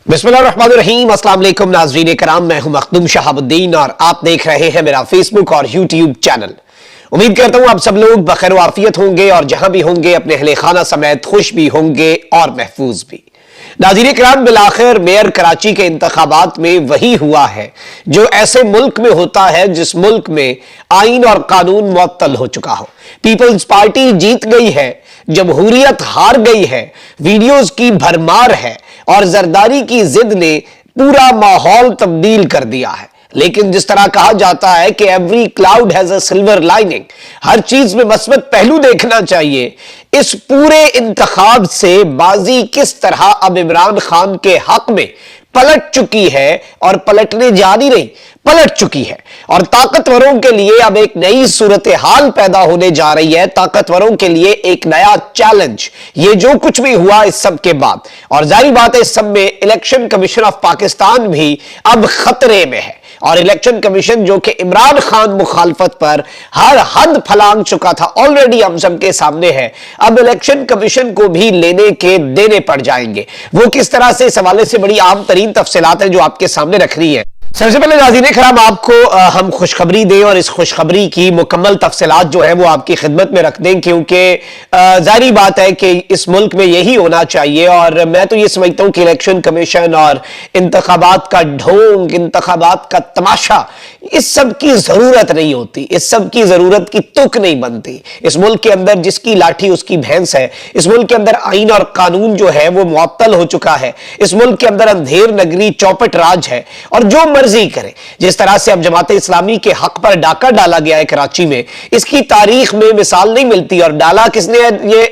बिस्मिल्लाहिर्रहमानिर्रहीम। अस्सलाम वालेकुम नाज़रीन कराम, मैं हूं मखदूम शहाबुद्दीन और आप देख रहे हैं मेरा फेसबुक और यूट्यूब चैनल। उम्मीद करता हूं आप सब लोग बखैर व आफियत होंगे और जहां भी होंगे अपने अहले खाना समेत खुश भी होंगे और महफूज भी। नाज़रीन कराम, बिलाखिर मेयर कराची के इंतखाबात में वही हुआ है जो ऐसे मुल्क में होता है जिस मुल्क में आइन और कानून मुअत्तल हो चुका हो। पीपल्स पार्टी जीत गई है, जमहूरियत हार गई है, वीडियोज की भरमार है और जरदारी की जिद ने पूरा माहौल तब्दील कर दिया है। लेकिन जिस तरह कहा जाता है कि every cloud has a silver lining, हर चीज में मस्बत पहलू देखना चाहिए। इस पूरे इंतखाब से बाजी किस तरह अब इमरान खान के हक में पलट चुकी है और पलटने जा नहीं रही, पलट चुकी है और ताकतवरों के लिए अब एक नई सूरत हाल पैदा होने जा रही है। ताकतवरों के लिए एक नया चैलेंज, ये जो कुछ भी हुआ इस सब के बाद, और जाहिर बात है इस सब में इलेक्शन कमीशन ऑफ पाकिस्तान भी अब खतरे में है। और इलेक्शन कमीशन जो कि इमरान खान मुखालफत पर हर हद फलांग चुका था, ऑलरेडी हम सबके सामने है। अब इलेक्शन कमीशन को भी लेने के देने पड़ जाएंगे। वो किस तरह से इस हवाले से बड़ी आम तरीन तफसीलात है जो आपके सामने रख रही है। सबसे पहले नाज़रीन कराम, आपको हम खुशखबरी दें और इस खुशखबरी की मुकम्मल तफसीलात जो है वो आपकी खिदमत में रख दें, क्योंकि जारी बात है कि इस मुल्क में यही होना चाहिए। और मैं तो ये समझता हूं कि इलेक्शन कमीशन और इंतखाबात का ढोंग, इंतखाबात का तमाशा, इस सब की जरूरत नहीं होती, इस सब की जरूरत की तुक नहीं बनती। इस मुल्क के अंदर जिसकी लाठी उसकी भैंस है। इस मुल्क के अंदर आइन और कानून जो है वो मुअत्तल हो चुका है। इस मुल्क के अंदर अंधेर नगरी चौपट राज है और जो मर्जी करे। जिस तरह से अब जमात इस्लामी के हक पर डाका डाला गया है कराची में, इसकी तारीख में मिसाल नहीं मिलती। और डाला किसने ये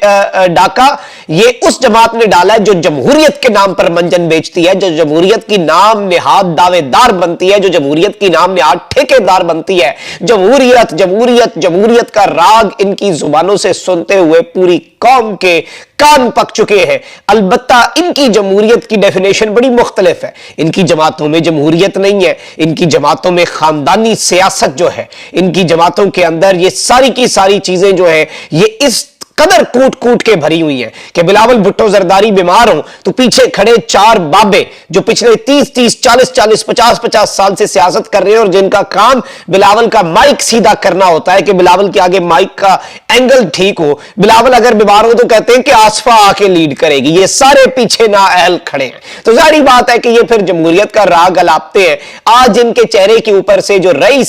डाका? ये उस जमात ने डाला है जो जमहूरियत के नाम पर मंजन बेचती है, जो जमहूरियत की नाम निहाद दावेदार बनती है, जो जमहूरियत की नाम निहाद ठेकेदार बनती है। जमहूरियत जमहूरियत जमहूरियत का राग इनकी जुबानों से सुनते हुए पूरी कौम के कान पक चुके हैं। अलबत्ता इनकी जमहूरियत की डेफिनेशन बड़ी मुख्तलिफ है। इनकी जमातों में जमहूरियत नहीं है, इनकी जमातों में खानदानी सियासत जो है, इनकी जमातों के अंदर ये सारी की सारी चीजें जो है ये इस कदर कूट कूट के भरी हुई है कि बिलावल भुट्टो जरदारी बीमार हो तो पीछे खड़े चार बाबे जो पिछले 30-30, 40-40, 50-50 साल से सियासत कर रहे हैं और जिनका काम बिलावल का माइक सीधा करना होता है कि बिलावल के आगे माइक का एंगल ठीक हो। बिलावल अगर बीमार हो तो कहते हैं कि आसफा आके लीड करेगी। ये सारे पीछे ना अहल खड़े हैं। तो जाहिर बात है कि ये फिर जमहूरियत का राग अलापते हैं। आज इनके चेहरे के ऊपर से जो रही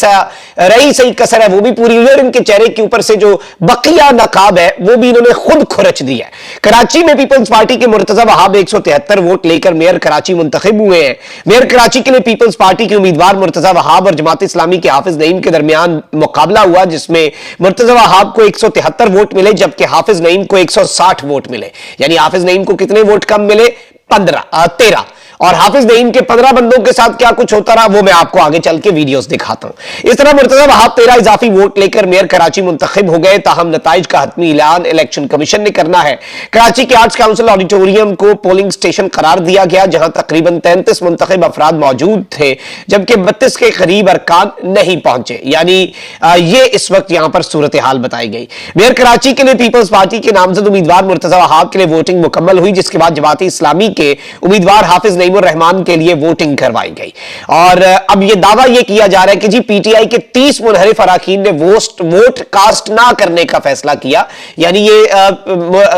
सही कसर है वो भी पूरी हुई और इनके चेहरे के ऊपर से जो बकिया नकाब है वो भी इन्होंने खुद खुरच दिया है। कराची में पीपल्स पार्टी के मुर्तजा वहाब 173 वोट लेकर मेयर कराची मुंतखब हुए हैं। मेयर कराची के लिए पीपल्स पार्टी के उम्मीदवार मुर्तजा वहाब और जमात इस्लामी के हाफिज नईम के दरमियान मुकाबला हुआ, जिसमें मुर्तजा वहाब को 173 वोट मिले जबकि हाफिज नईम को 160 वोट मिले। यानी हाफिज नईम को कितने वोट कम मिले? 13। और हाफिज नईम के 15 बंदों के साथ क्या कुछ होता रहा वो मैं आपको आगे चल के वीडियोस दिखाता हूं। इस तरह मुर्तजा वहाब 13 इजाफी वोट लेकर मेयर कराची मुंतखब हो गए। ताहम नताइज का हतमी ऐलान इलेक्शन कमीशन ने करना है। कराची के आर्ट्स काउंसिल ऑडिटोरियम को पोलिंग स्टेशन करार दिया गया, जहां तकरीबन 33 मुंतखब अफराद मौजूद थे जबकि 32 के करीब अरकान नहीं पहुंचे। यानी ये इस वक्त यहां पर सूरत हाल बताई गई। मेयर कराची के लिए पीपल्स पार्टी के नामजद उम्मीदवार मुर्तजा वहाब के लिए वोटिंग मुकम्मल हुई, जिसके बाद जमात इस्लामी के उम्मीदवार हाफिज नईमुर रहमान के लिए वोटिंग करवाई गई। और अब यह दावा यह किया जा रहा है कि जी पीटीआई के 30 मुनहरिफ अराकीन ने वोट कास्ट ना करने का फैसला किया। यानी ये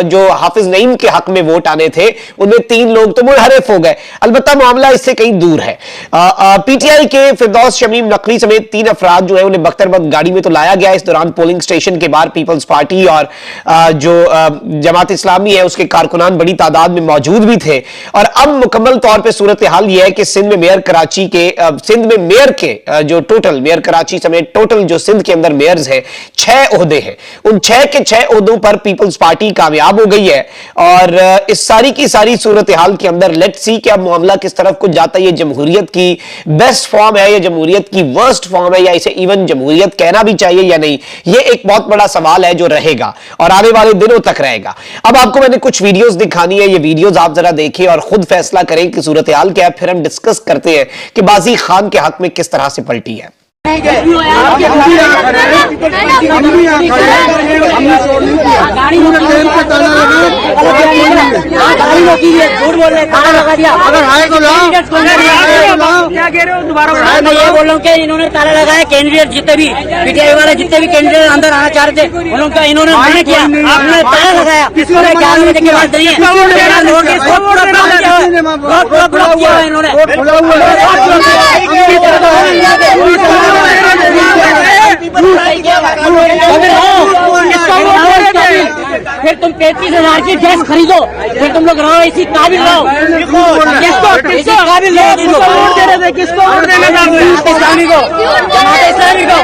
जो हाफिज नईम के हक में वोट आने थे उनमें 3 लोग तो मुनहरिफ हो गए। अलबत्ता मामला इससे कहीं दूर है। पीटीआई के फिरदौस शमीम नकवी समेत 3 अफराद जो है उन्हें बख्तरबंद गाड़ी में तो लाया गया। इस दौरान पोलिंग स्टेशन के बाहर पीपल्स पार्टी और जो जमात इस्लामी है उसके कारकुनान बड़ी तादाद में मौजूद भी थे। और अब मुकम्मल तौर पर सूरत हाल यह है कि सिंध में मेयर के जो टोटल मेयर कराची समेत टोटल जो सिंध के अंदर मेयर्स हैं 6 ओहदे हैं। उन 6 के 6 ओहदों पर पीपल्स पार्टी कामयाब हो गई है। और इस सारी की सारी सूरत हाल के अंदर लेट्स सी कि अब मामला किस तरफ को जाता है। ये जमहूरियत की बेस्ट फॉर्म है या जमहूरियत की वर्स्ट फॉर्म है या इसे इवन जमहूरियत कहना भी चाहिए या नहीं, ये एक बहुत बड़ा सवाल है जो रहेगा और आने वाले दिनों तक रहेगा। अब आपको मैंने कुछ वीडियोस दिखानी है, ये वीडियोस आप जरा देखिए और खुद फैसला करें कि सूरत हाल क्या है। फिर हम डिस्कस करते हैं कि बाजी खान के हक में किस तरह से पलटी है। मैं ये बोल रहा हूँ कि इन्होंने ताला लगाया, कैंडिडेट जितने भी पीटीआई वाले जितने भी कैंडिडेट अंदर आना चाह रहे थे उन्होंने इन्होंने मना किया, आपने ताला लगाया। 11 बजे के बाद नहीं है, नोटिस पूरा ब्लॉक किया है इन्होंने। फिर तुम 33,000 की गैस खरीदो, फिर तुम लोग रहो इसी काबिल रहो। किसको काबिल रहो? वोट दे रहे थे, किसको वोट देने का? इस्लामी को, जमात इस्लामी को,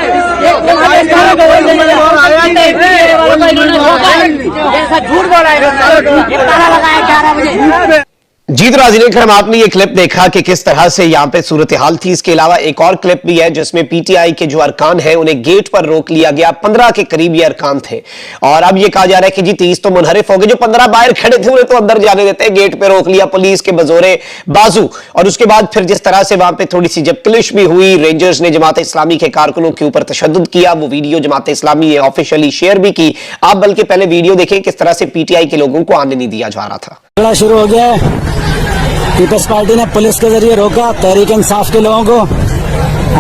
ऐसा झूठ बोला है, ताला लगाया 11 बजे। जी तो नाज़रीन करम, आपने ये क्लिप देखा कि किस तरह से यहाँ पे सूरत हाल थी। इसके अलावा एक और क्लिप भी है जिसमें पीटीआई के जो अरकान हैं उन्हें गेट पर रोक लिया गया। 15 के करीब ये अरकान थे और अब ये कहा जा रहा है कि जी 30 तो मुनहरिफ हो गए, जो 15 बाहर खड़े थे उन्हें तो अंदर जाने देते, गेट पे रोक लिया पुलिस के बजोरे बाजू। और उसके बाद फिर जिस तरह से वहां पे थोड़ी सी जब क्लिश भी हुई, रेंजर्स ने जमात इस्लामी के कारकुनों के ऊपर तशद्दुद किया। वो वीडियो जमात इस्लामी ने ऑफिशियली शेयर भी की। आप बल्कि पहले वीडियो देखें किस तरह से पीटीआई के लोगों को आने नहीं दिया जा रहा था। शुरू हो गया है, पीपल्स पार्टी ने पुलिस के जरिए रोका तहरीक इंसाफ के लोगों को,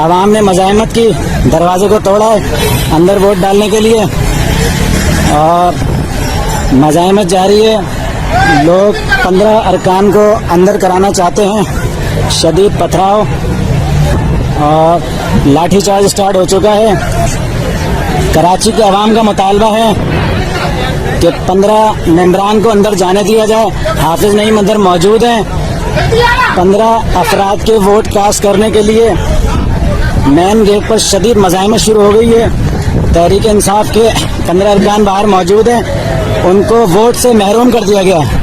आवाम ने मज़ाहमत की, दरवाजे को तोड़ा है अंदर वोट डालने के लिए और मज़ाहमत जारी है। लोग 15 अरकान को अंदर कराना चाहते हैं, शदीद पथराव और लाठीचार्ज स्टार्ट हो चुका है। कराची के अवाम का मुतालबा है कि 15 मेंबरान को अंदर जाने दिया जाए। हाफिज नईम अंदर मौजूद हैं। 15 अफराद के वोट कास्ट करने के लिए मेन गेट पर शदीद मज़ाहमत शुरू हो गई है। तहरीक इंसाफ के 15 अरकान बाहर मौजूद हैं, उनको वोट से महरूम कर दिया गया है।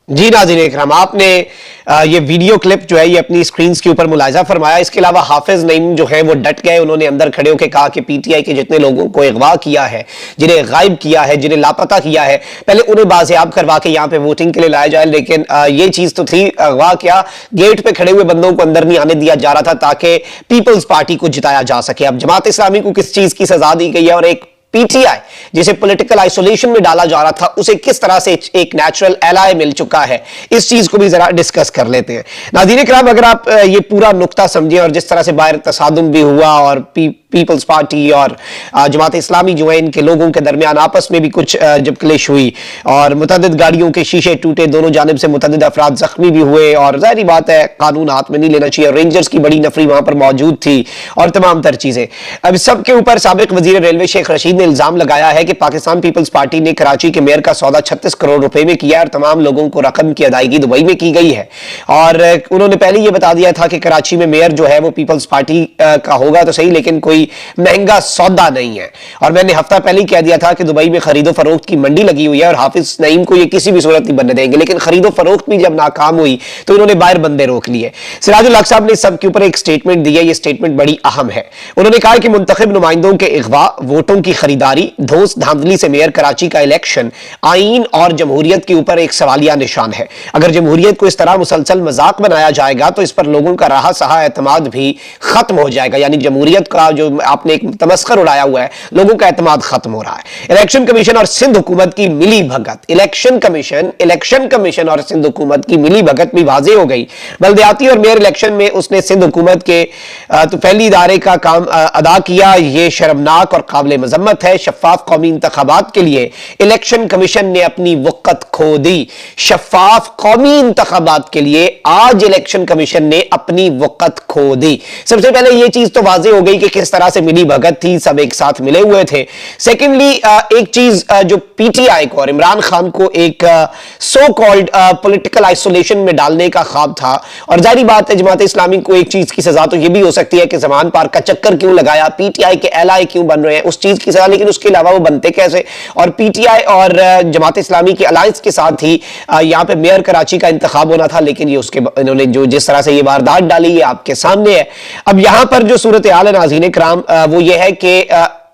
जी नाज़रीन इकराम, आपने ये वीडियो क्लिप जो है ये अपनी स्क्रीन के ऊपर मुलाहिजा फरमाया। इसके अलावा हाफिज नईम जो है वो डट गए, उन्होंने अंदर खड़े होकर कहा कि पीटीआई के जितने लोगों को अगवा किया है, जिन्हें गायब किया है, जिन्हें लापता किया है, पहले उन्हें बाज़ेयाब करवा के यहाँ पे वोटिंग के लिए लाया जाए। लेकिन ये चीज तो थी, अगवा क्या, गेट पे खड़े हुए बंदों को अंदर नहीं आने दिया जा रहा था ताकि पीपल्स पार्टी को जिताया जा सके। अब जमात इस्लामी को किस चीज की सजा दी गई है और एक पीटीआई जिसे पॉलिटिकल आइसोलेशन में डाला जा रहा था उसे किस तरह से एक नेचुरल एलाय मिल चुका है, इस चीज को भी जरा डिस्कस कर लेते हैं। नाज़रीन इकराम, अगर आप ये पूरा नुक्ता समझें और जिस तरह से बाहर तसादुम भी हुआ और पीपल्स पार्टी और जमात इस्लामी जो है इनके लोगों के दरमियान आपस में भी कुछ जब क्लेश हुई और मुतअद्दिद गाड़ियों के शीशे टूटे, दोनों जानिब से मुतअद्दिद अफराद जख्मी भी हुए और जाहिर बात है कानून हाथ में नहीं लेना चाहिए। रेंजर्स की बड़ी नफरी वहां पर मौजूद थी और तमाम तर चीजें। अब सबके ऊपर साबिक वजीर रेलवे शेख रशीद ने इल्जाम लगाया है कि पाकिस्तान पीपल्स पार्टी ने कराची के मेयर का सौदा 36 करोड़ रुपए में किया और तमाम लोगों को रकम की अदायगी दुबई में की गई है। और उन्होंने पहले यह बता दिया था कि कराची में मेयर जो है वो पीपल्स पार्टी का होगा तो सही, लेकिन कोई महंगा सौदा नहीं है। और मैंने हफ्ता पहले ही कह दिया था कि दुबई में खरीदो फरोख्त की मंडी लगी हुई है और हाफिज नईम को ये किसी भी सूरत नहीं बनने देंगे। लेकिन खरीदो फरोख्त भी जब नाकाम हुई तो इन्होंने बाहर बंदे रोक लिए। सिराजुल हक साहब ने सबके ऊपर एक स्टेटमेंट दी है, ये स्टेटमेंट बड़ी अहम है। उन्होंने कहा कि मुंतखब नुमाइंदों के अगवा, वोटों की खरीदारी, धोस धांधली से मेयर कराची का इलेक्शन आईन और जमहूरियत के ऊपर एक सवालिया निशान है। अगर जमहूरियत को इस तरह मुसलसल मजाक बनाया जाएगा तो इस पर लोगों का रहा सहा एतमाद भी खत्म हो जाएगा। यानी जमहूरियत का जो आपने एक तमस्खर उड़ाया हुआ है, लोगों का एतमाद खत्म हो रहा है। इलेक्शन कमीशन और सिंध हुकूमत की मिली भगत, इलेक्शन कमीशन और सिंध हुकूमत की मिली भगत भी वाज़ेह हो गई। बल्दियाती और मेयर इलेक्शन में उसने सिंध हुकूमत के तो पहली इदारे का काम अदा किया। यह शर्मनाक और काबिल मजम्मत है। शफाफ कौमी इंतखाबात के लिए इलेक्शन कमीशन ने अपनी वक़्त खो दी। शफाफ कौमी इंतखाबात के लिए आज इलेक्शन कमीशन ने अपनी वक़्त खो दी। सबसे पहले यह चीज तो वाज़ेह हो गई कि किस तरह से मिली भगत थी, सब एक साथ मिले हुए थे। सेकेंडली एक चीज जो पीटीआई को और इमरान खान को एक सो कॉल्ड पॉलिटिकल आइसोलेशन में डालने का ख्वाब था। और जाहिर बात है जमात इस्लामी को एक चीज की सजा तो यह भी हो सकती है कि जमान पार का चक्कर क्यों लगाया, पीटीआई के एलाय क्यों बन रहे हैं, उस चीज की सजा। लेकिन उसके अलावा वो बनते कैसे? और पीटीआई और जमात इस्लामी की अलायंस के साथ ही यहां पे मेयर कराची का इंतखाब होना था। लेकिन ये उसके इन्होंने जो जिस तरह से ये वारदात डाली है आपके सामने है। अब यहां पर जो सूरत हाल है नाज़रीन इकराम वो ये है कि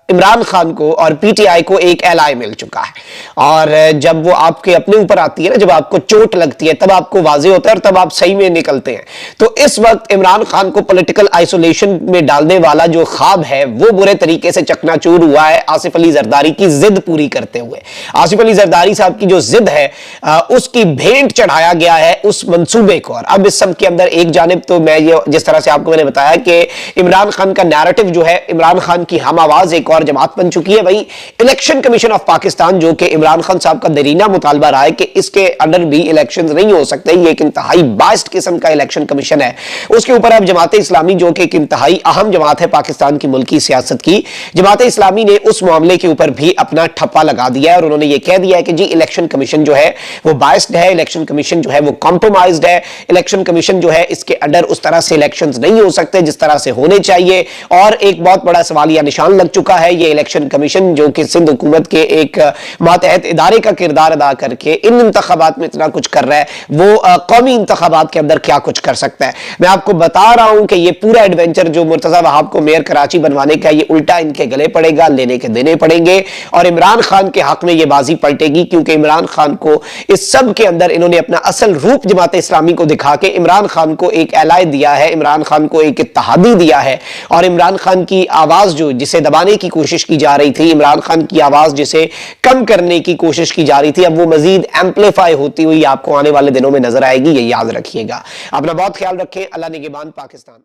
इमरान खान को और पीटीआई को एक एलाय मिल चुका है। और जब वो आपके अपने ऊपर आती है ना, जब आपको चोट लगती है, तब आपको वाजे होता है और तब आप सही में निकलते हैं। तो इस वक्त इमरान खान को पॉलिटिकल आइसोलेशन में डालने वाला जो ख्वाब है वो बुरे तरीके से चकनाचूर हुआ है आसिफ अली जरदारी की जिद पूरी करते हुए। आसिफ अली जरदारी साहब की जो जिद है उसकी भेंट चढ़ाया गया है उस मंसूबे को। और अब इस सब के अंदर एक जानिब तो मैं ये जिस तरह से आपको मैंने बताया कि इमरान खान का नैरेटिव जो है, इमरान खान की हम आवाज एक और जमात बन चुकी है। वही इलेक्शन कमीशन ऑफ पाकिस्तान जो कि इमरान खान साहब का देरीना मुतालबा रहा है कि इसके अंडर भी इलेक्शन नहीं हो सकते, ये एक इंतहाई बाइस्ड किस्म का इलेक्शन कमीशन है, उसके ऊपर अब जमात इस्लामी जो कि एक इंतहाई अहम जमात है पाकिस्तान की मुल्की सियासत की, जमात इस्लामी ने उस मामले के ऊपर भी अपना ठप्पा लगा दिया है। और उन्होंने ये कह दिया है कि जी इलेक्शन कमीशन जो है वो बाइस्ड है, इलेक्शन कमीशन जो है वो कॉम्प्रोमाइज्ड है, इलेक्शन कमीशन जो है इसके अंडर उस तरह से इलेक्शंस नहीं हो सकते जिस तरह से होने चाहिए। और एक बहुत बड़ा सवालिया निशान लग चुका है ये इलेक्शन कमीशन जो कि सिंध हुकूमत के एक मातहत इदारे का किरदार अदा करके इन इंतखाबात में इतना कुछ कर रहा है, वो कौमी इंतखाबात के अंदर क्या कुछ कर सकता है। मैं आपको बता रहा हूं कि ये पूरा एडवेंचर जो मुर्तजा वहाब को मेयर कराची बनवाने का, ये उल्टा इनके गले पड़ेगा, लेने के देने पड़ेंगे और इमरान खान के हक में ये बाजी पलटेगी। क्योंकि इमरान खान को इस सब के अंदर इन्होंने अपना असल रूप जमात इस्लामी को दिखा के इमरान खान को एक एलाय दिया है, इमरान खान को एक इत्तहादी दिया है। और इमरान खान की आवाज जो जिसे दबाने की कोशिश की जा रही थी, इमरान खान की आवाज जिसे कम करने की कोशिश की जा रही थी, अब वो मजीद एम्पलीफाई होती हुई आपको आने वाले दिनों में नजर आएगी। ये याद रखिएगा। अपना बहुत ख्याल रखें। अल्लाह निगहबान पाकिस्तान।